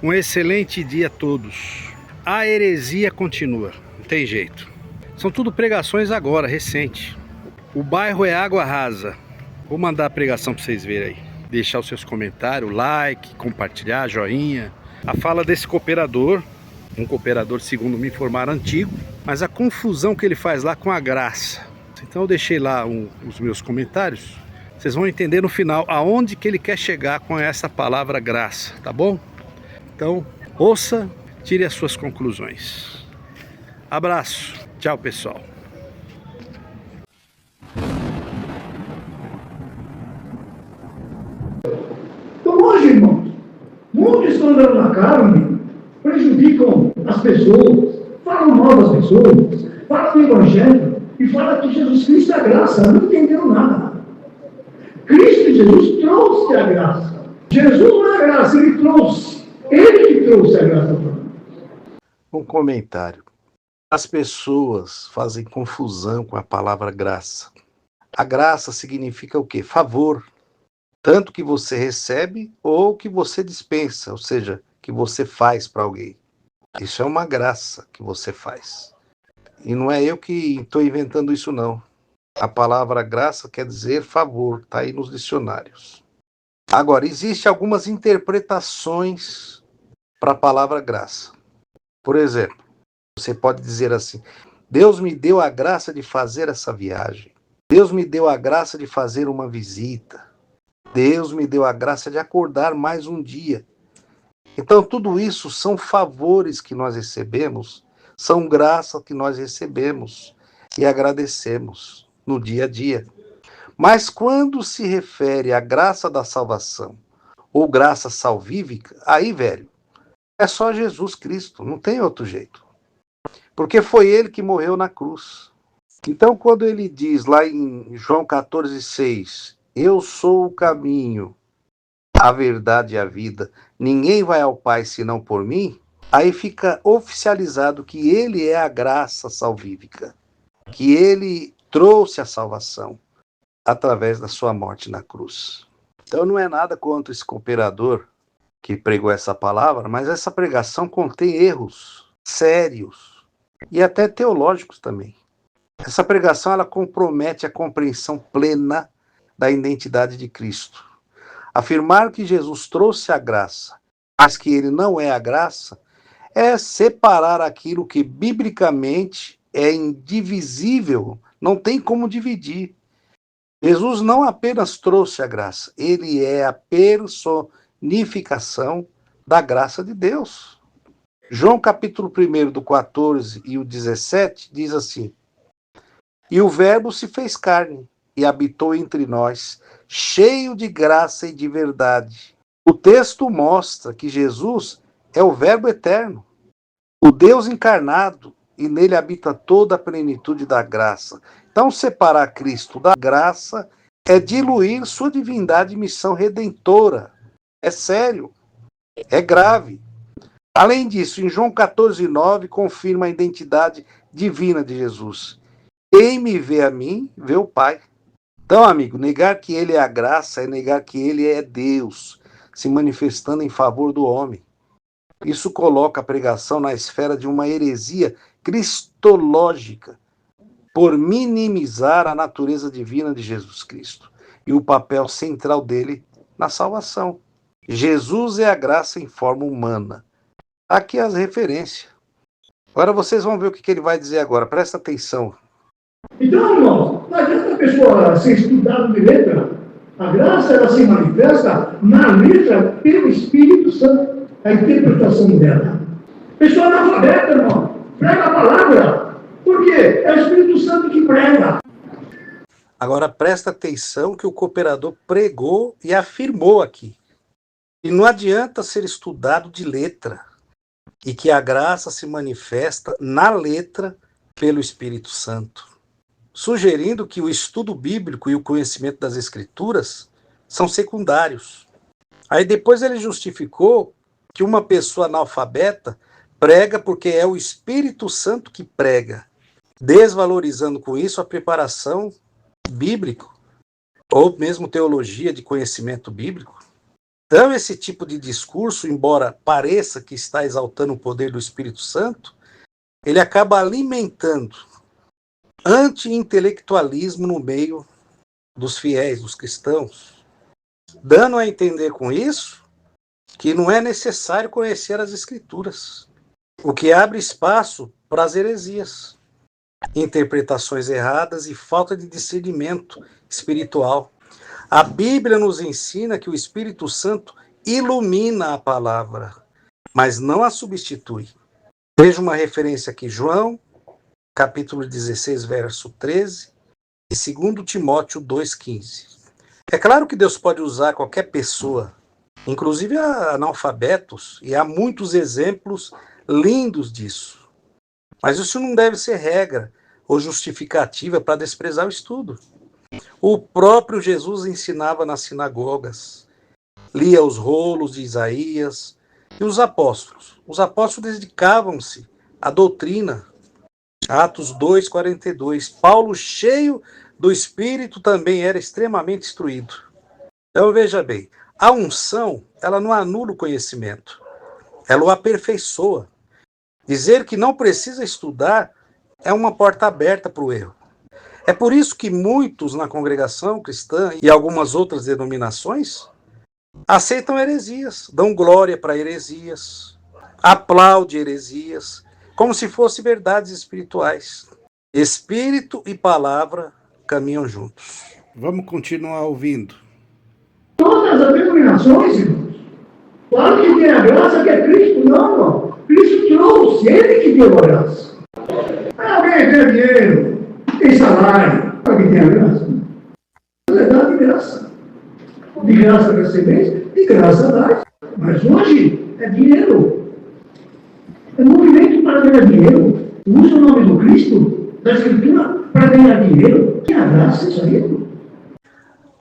Um excelente dia a todos. A heresia continua, não tem jeito. São tudo pregações agora, recente. O bairro é água rasa. Vou mandar a pregação para vocês verem aí. Deixar os seus comentários, like, compartilhar, joinha. A fala desse cooperador, um cooperador, segundo me informaram, antigo, mas a confusão que ele faz lá com a graça. Então eu deixei lá os meus comentários. Vocês vão entender no final aonde que ele quer chegar com essa palavra graça, tá bom? Então, ouça, tire as suas conclusões. Abraço. Tchau, pessoal. Então hoje, irmãos, muitos estão andando na carne, prejudicam as pessoas, falam mal das pessoas, falam do Evangelho e falam que Jesus Cristo é a graça, não entenderam nada. Cristo Jesus trouxe a graça. Jesus não é a graça, ele trouxe. Ele que trouxe a graça para nós. Um comentário. As pessoas fazem confusão com a palavra graça. A graça significa o quê? Favor. Tanto que você recebe ou que você dispensa, ou seja, que você faz para alguém. Isso é uma graça que você faz. E não é eu que estou inventando isso, não. A palavra graça quer dizer favor, está aí nos dicionários. Agora, existem algumas interpretações para a palavra graça. Por exemplo, você pode dizer assim: Deus me deu a graça de fazer essa viagem. Deus me deu a graça de fazer uma visita. Deus me deu a graça de acordar mais um dia. Então, tudo isso são favores que nós recebemos, são graças que nós recebemos e agradecemos no dia a dia. Mas quando se refere à graça da salvação ou graça salvífica, aí, velho, é só Jesus Cristo, não tem outro jeito. Porque foi ele que morreu na cruz. Então, quando ele diz lá em João 14,6, eu sou o caminho, a verdade e a vida, ninguém vai ao Pai senão por mim, aí fica oficializado que ele é a graça salvífica, que ele trouxe a salvação através da sua morte na cruz. Então não é nada contra esse cooperador que pregou essa palavra, mas essa pregação contém erros sérios e até teológicos também. Essa pregação ela compromete a compreensão plena da identidade de Cristo. Afirmar que Jesus trouxe a graça, mas que ele não é a graça, é separar aquilo que biblicamente é indivisível, não tem como dividir. Jesus não apenas trouxe a graça, ele é a personificação da graça de Deus. João capítulo 1, do 14 e o 17, diz assim: E o verbo se fez carne e habitou entre nós, cheio de graça e de verdade. O texto mostra que Jesus é o verbo eterno, o Deus encarnado, e nele habita toda a plenitude da graça. Então, separar Cristo da graça é diluir sua divindade e missão redentora. É sério, é grave. Além disso, em João 14,9, confirma a identidade divina de Jesus. Quem me vê a mim, vê o Pai. Então, amigo, negar que ele é a graça é negar que ele é Deus, se manifestando em favor do homem. Isso coloca a pregação na esfera de uma heresia cristológica, por minimizar a natureza divina de Jesus Cristo e o papel central dele na salvação. Jesus é a graça em forma humana. Aqui as referências. Agora vocês vão ver o que ele vai dizer agora. Presta atenção. Então, irmãos, não adianta a pessoa ser estudada de letra. A graça ela se manifesta na letra pelo Espírito Santo, a interpretação dela. Pessoa analfabeta, irmão, prega a palavra. Por quê? É o Espírito Santo que prega. Agora presta atenção que o cooperador pregou e afirmou aqui. E não adianta ser estudado de letra, e que a graça se manifesta na letra pelo Espírito Santo, sugerindo que o estudo bíblico e o conhecimento das Escrituras são secundários. Aí depois ele justificou que uma pessoa analfabeta prega porque é o Espírito Santo que prega, desvalorizando com isso a preparação bíblica, ou mesmo teologia de conhecimento bíblico. Então, esse tipo de discurso, embora pareça que está exaltando o poder do Espírito Santo, ele acaba alimentando anti-intelectualismo no meio dos fiéis, dos cristãos, dando a entender com isso que não é necessário conhecer as Escrituras, o que abre espaço para as heresias, interpretações erradas e falta de discernimento espiritual. A Bíblia nos ensina que o Espírito Santo ilumina a palavra, mas não a substitui. Veja uma referência aqui, João, capítulo 16, verso 13, e 2 Timóteo 2,15. É claro que Deus pode usar qualquer pessoa, inclusive analfabetos, e há muitos exemplos lindos disso. Mas isso não deve ser regra ou justificativa para desprezar o estudo. O próprio Jesus ensinava nas sinagogas, lia os rolos de Isaías, e os apóstolos. Os apóstolos dedicavam-se à doutrina. Atos 2,42. Paulo, cheio do Espírito, também era extremamente instruído. Então, veja bem, a unção, ela não anula o conhecimento, ela o aperfeiçoa. Dizer que não precisa estudar é uma porta aberta para o erro. É por isso que muitos na congregação cristã e algumas outras denominações aceitam heresias, dão glória para heresias, aplaudem heresias, como se fossem verdades espirituais. Espírito e palavra caminham juntos. Vamos continuar ouvindo. Todas as denominações, irmãos, claro que tem a graça que é Cristo, não, irmão. Cristo trouxe, ele que deu a graça. Alguém tem dinheiro, tem salário, alguém tem a graça? Na verdade, de graça. De graça recebeste, de graça dás. Mas hoje é dinheiro. É movimento para ganhar dinheiro. Usa o nome do Cristo, da Escritura, para ganhar dinheiro. Que a graça isso aí.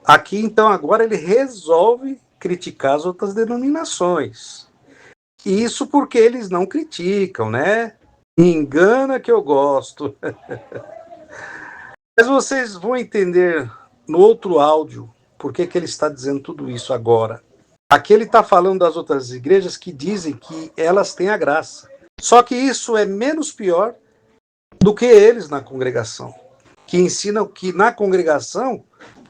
Aqui, então, agora ele resolve criticar as outras denominações. Isso porque eles não criticam, né? Engana que eu gosto. Mas vocês vão entender no outro áudio por que ele está dizendo tudo isso agora. Aqui ele está falando das outras igrejas que dizem que elas têm a graça. Só que isso é menos pior do que eles na congregação, que ensinam que na congregação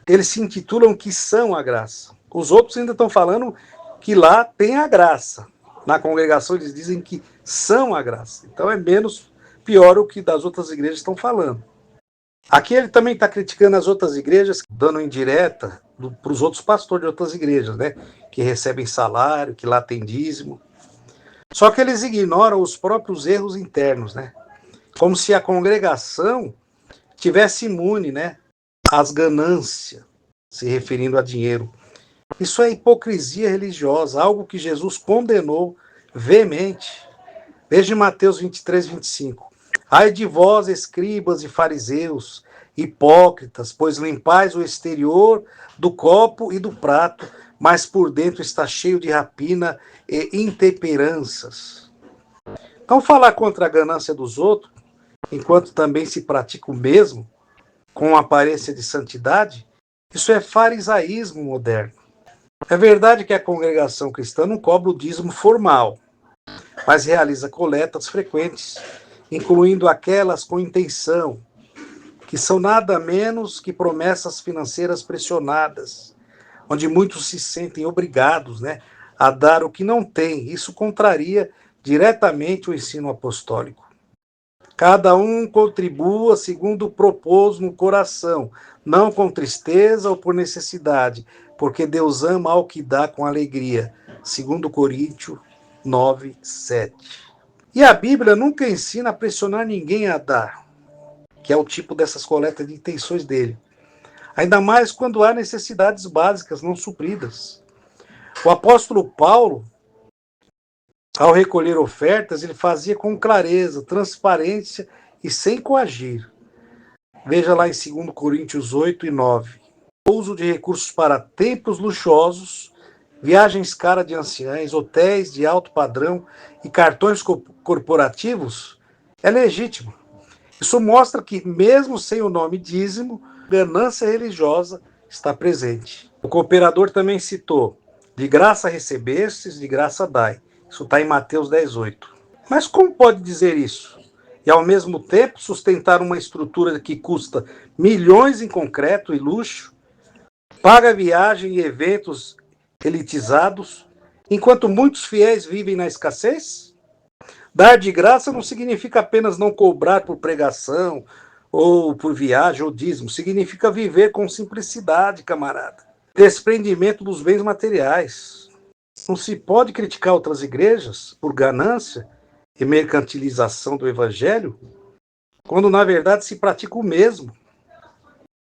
eles se intitulam que são a graça. Os outros ainda estão falando que lá tem a graça. Na congregação eles dizem que são a graça. Então é menos pior o que das outras igrejas estão falando. Aqui ele também está criticando as outras igrejas, dando indireta para os outros pastores de outras igrejas, né? Que recebem salário, que lá tem dízimo. Só que eles ignoram os próprios erros internos, né? Como se a congregação tivesse imune, né? Às ganâncias, se referindo a dinheiro. Isso é hipocrisia religiosa, algo que Jesus condenou veemente. Veja em Mateus 23, 25. Ai de vós, escribas e fariseus, hipócritas, pois limpais o exterior do copo e do prato, mas por dentro está cheio de rapina e intemperanças. Então, falar contra a ganância dos outros, enquanto também se pratica o mesmo, com aparência de santidade, isso é farisaísmo moderno. É verdade que a congregação cristã não cobra o dízimo formal, mas realiza coletas frequentes, incluindo aquelas com intenção, que são nada menos que promessas financeiras pressionadas, onde muitos se sentem obrigados, né, a dar o que não têm. Isso contraria diretamente o ensino apostólico. Cada um contribua segundo propôs no coração, não com tristeza ou por necessidade, porque Deus ama ao que dá com alegria. 2 Coríntios 9, 7. E a Bíblia nunca ensina a pressionar ninguém a dar, que é o tipo dessas coletas de intenções dele. Ainda mais quando há necessidades básicas não supridas. O apóstolo Paulo, ao recolher ofertas, ele fazia com clareza, transparência e sem coagir. Veja lá em 2 Coríntios 8 e 9. O uso de recursos para templos luxuosos, viagens caras de anciães, hotéis de alto padrão e cartões corporativos é legítimo. Isso mostra que, mesmo sem o nome dízimo, ganância religiosa está presente. O cooperador também citou De graça recebestes, de graça dai. Isso está em Mateus 10:8. Mas como pode dizer isso? E ao mesmo tempo sustentar uma estrutura que custa milhões em concreto e luxo, paga viagem e eventos elitizados, enquanto muitos fiéis vivem na escassez? Dar de graça não significa apenas não cobrar por pregação, ou por viagem, ou dízimo. Significa viver com simplicidade, camarada. Desprendimento dos bens materiais. Não se pode criticar outras igrejas por ganância e mercantilização do evangelho, quando na verdade se pratica o mesmo,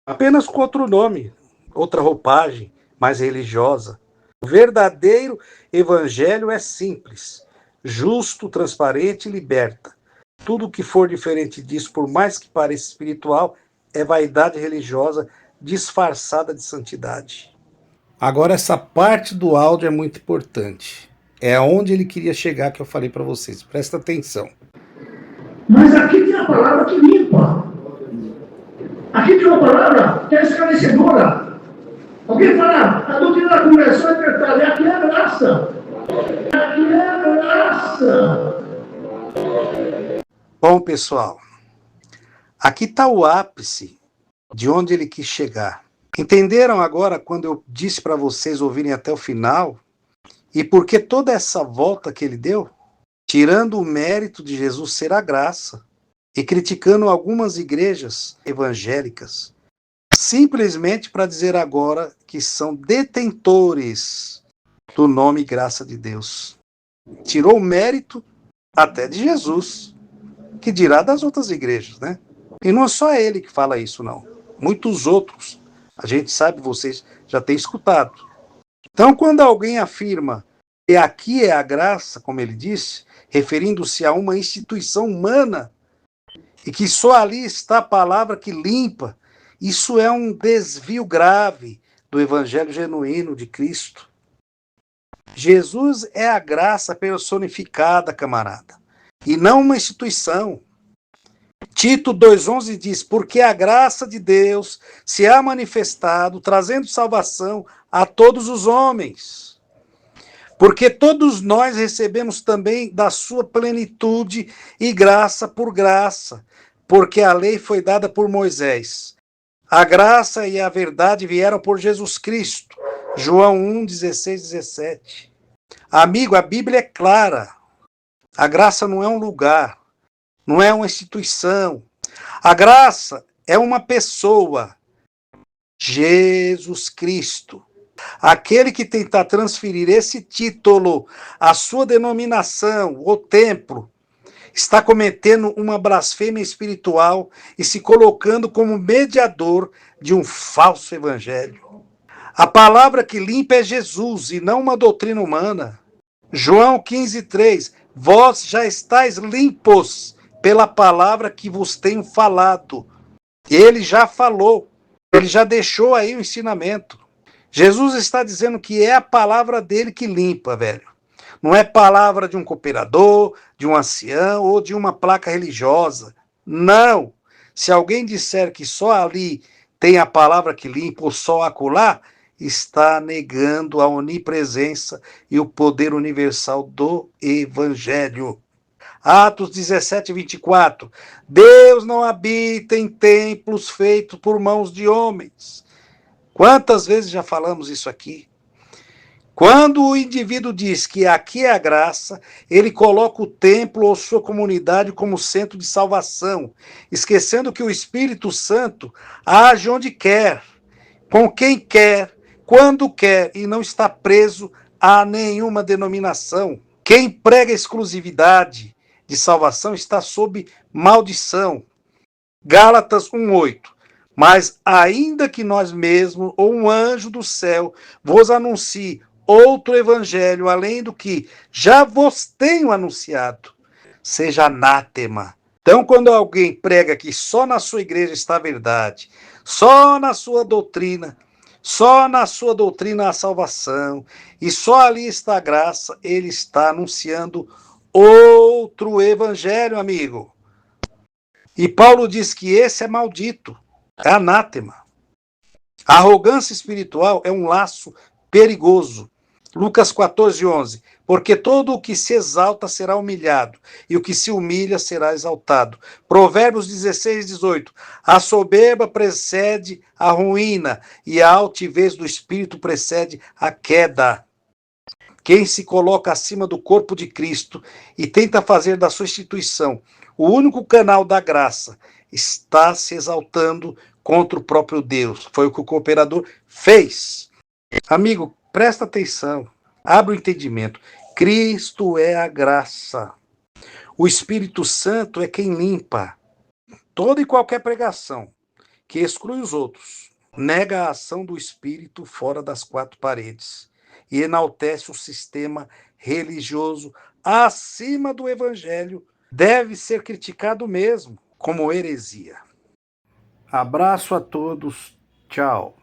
apenas com outro nome, outra roupagem, mais religiosa. O verdadeiro evangelho é simples, justo, transparente e liberta. Tudo que for diferente disso, por mais que pareça espiritual, é vaidade religiosa disfarçada de santidade. Agora, essa parte do áudio é muito importante. É onde ele queria chegar que eu falei para vocês. Presta atenção. Mas aqui tem a palavra que limpa. Aqui tem uma palavra que é esclarecedora. Alguém fala, a doutrina da conversão é verdade. Aqui é graça. Aqui é graça. Bom, pessoal, aqui está o ápice de onde ele quis chegar. Entenderam agora quando eu disse para vocês ouvirem até o final? E por que toda essa volta que ele deu? Tirando o mérito de Jesus ser a graça e criticando algumas igrejas evangélicas, simplesmente para dizer agora que são detentores do nome graça de Deus. Tirou o mérito até de Jesus, que dirá das outras igrejas, né? E não é só ele que fala isso, não. Muitos outros. A gente sabe, vocês já têm escutado. Então, quando alguém afirma que aqui é a graça, como ele disse, referindo-se a uma instituição humana, e que só ali está a palavra que limpa, isso é um desvio grave do evangelho genuíno de Cristo. Jesus é a graça personificada, camarada, e não uma instituição. Tito 2,11 diz, porque a graça de Deus se há manifestado, trazendo salvação a todos os homens. Porque todos nós recebemos também da sua plenitude e graça por graça, porque a lei foi dada por Moisés. A graça e a verdade vieram por Jesus Cristo. João 1:16-17. Amigo, a Bíblia é clara. A graça não é um lugar, não é uma instituição. A graça é uma pessoa, Jesus Cristo. Aquele que tentar transferir esse título à sua denominação ou templo está cometendo uma blasfêmia espiritual e se colocando como mediador de um falso evangelho. A palavra que limpa é Jesus e não uma doutrina humana. João 15:3, vós já estáis limpos pela palavra que vos tenho falado. Ele já falou, ele já deixou aí o ensinamento. Jesus está dizendo que é a palavra dele que limpa, velho. Não é palavra de um cooperador, de um ancião ou de uma placa religiosa. Não. Se alguém disser que só ali tem a palavra que limpa ou só acolá, está negando a onipresença e o poder universal do Evangelho. Atos 17:24. Deus não habita em templos feitos por mãos de homens. Quantas vezes já falamos isso aqui? Quando o indivíduo diz que aqui é a graça, ele coloca o templo ou sua comunidade como centro de salvação, esquecendo que o Espírito Santo age onde quer, com quem quer, quando quer, e não está preso a nenhuma denominação. Quem prega exclusividade de salvação está sob maldição. Gálatas 1:8. Mas ainda que nós mesmos, ou um anjo do céu, vos anuncie outro evangelho, além do que já vos tenho anunciado, seja anátema. Então, quando alguém prega que só na sua igreja está a verdade, só na sua doutrina há salvação, e só ali está a graça, ele está anunciando outro evangelho, amigo. E Paulo diz que esse é maldito, é anátema. A arrogância espiritual é um laço perigoso Lucas 14:11. Porque todo o que se exalta será humilhado, e o que se humilha será exaltado. Provérbios 16:18. A soberba precede a ruína, e a altivez do espírito precede a queda. Quem se coloca acima do corpo de Cristo e tenta fazer da sua instituição o único canal da graça, está se exaltando contra o próprio Deus. Foi o que o cooperador fez. Amigo, presta atenção. Abra o entendimento. Cristo é a graça. O Espírito Santo é quem limpa toda e qualquer pregação que exclui os outros, nega a ação do Espírito fora das quatro paredes e enaltece o sistema religioso acima do Evangelho. Deve ser criticado mesmo como heresia. Abraço a todos. Tchau.